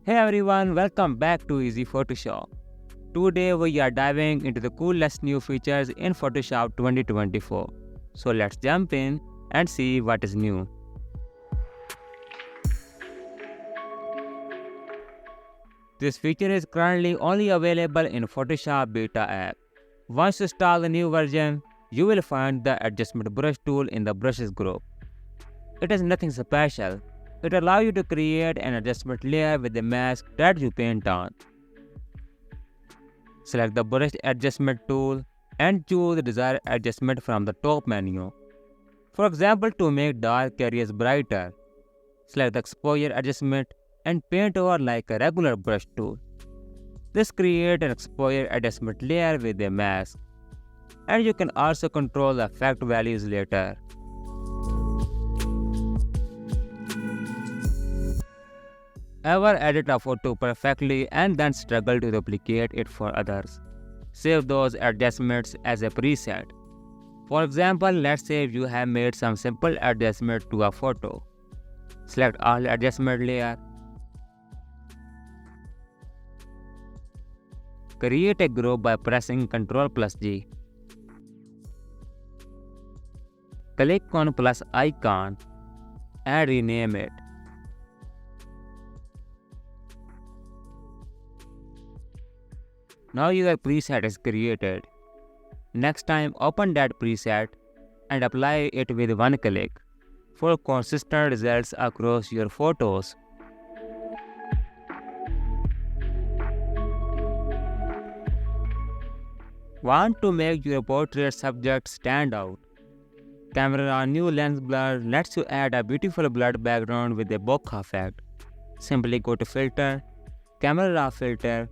Hey everyone, welcome back to Easy Photoshop. Today we are diving into the coolest new features in Photoshop 2024. So let's jump in and see what is new. This feature is currently only available in Photoshop Beta app. Once you install the new version, you will find the Adjustment Brush tool in the Brushes group. It is nothing special. It allows you to create an adjustment layer with the mask that you paint on. Select the Brush Adjustment tool and choose the desired adjustment from the top menu. For example, to make dark areas brighter, select the Exposure adjustment and paint over like a regular brush tool. This creates an exposure adjustment layer with a mask, and you can also control the effect values later. Ever edit a photo perfectly and then struggle to replicate it for others? Save those adjustments as a preset. For example, let's say you have made some simple adjustment to a photo. Select all adjustment layer. Create a group by pressing Ctrl+G. Click on plus icon and rename it. Now your preset is created. Next time, open that preset and apply it with one click for consistent results across your photos. Want to make your portrait subject stand out? Camera New Lens Blur lets you add a beautiful blurred background with a bokeh effect. Simply go to Filter, Camera Filter,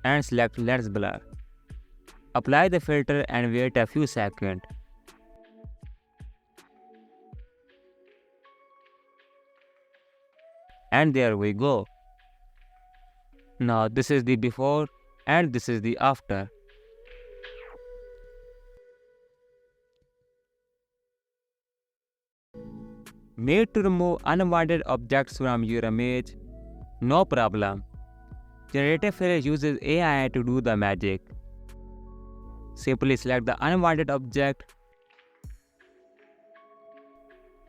and select Lens Blur. Apply the filter and wait a few seconds. And there we go. Now this is the before and this is the after. Need to remove unwanted objects from your image? No problem. Generative Ai uses AI to do the magic. Simply select the unwanted object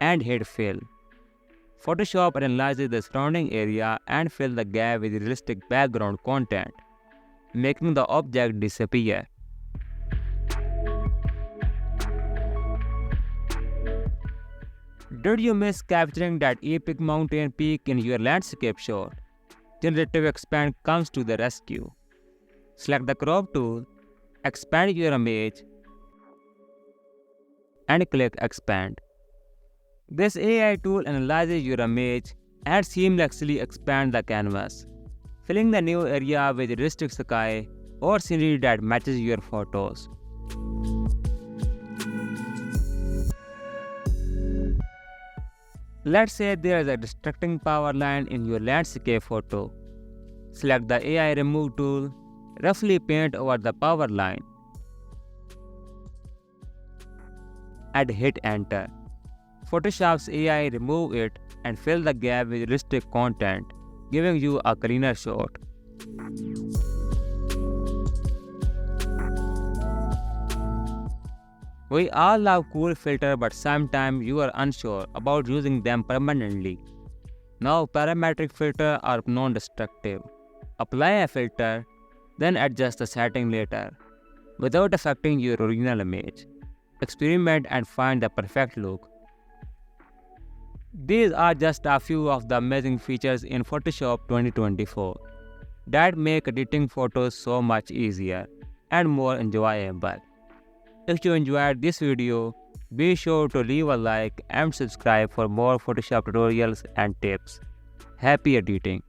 and hit Fill. Photoshop analyzes the surrounding area and fills the gap with realistic background content, making the object disappear. Did you miss capturing that epic mountain peak in your landscape shot? Generative Expand comes to the rescue. Select the crop tool, expand your image, and click Expand. This AI tool analyzes your image and seamlessly expands the canvas, filling the new area with realistic sky or scenery that matches your photos. Let's say there is a distracting power line in your landscape photo. Select the AI Remove tool, roughly paint over the power line, and hit Enter. Photoshop's AI remove it and fill the gap with realistic content, giving you a cleaner shot. We all love cool filters, but sometimes you are unsure about using them permanently. Now parametric filters are non-destructive. Apply a filter, then adjust the setting later, without affecting your original image. Experiment and find the perfect look. These are just a few of the amazing features in Photoshop 2024 that make editing photos so much easier and more enjoyable. If you enjoyed this video, be sure to leave a like and subscribe for more Photoshop tutorials and tips. Happy editing!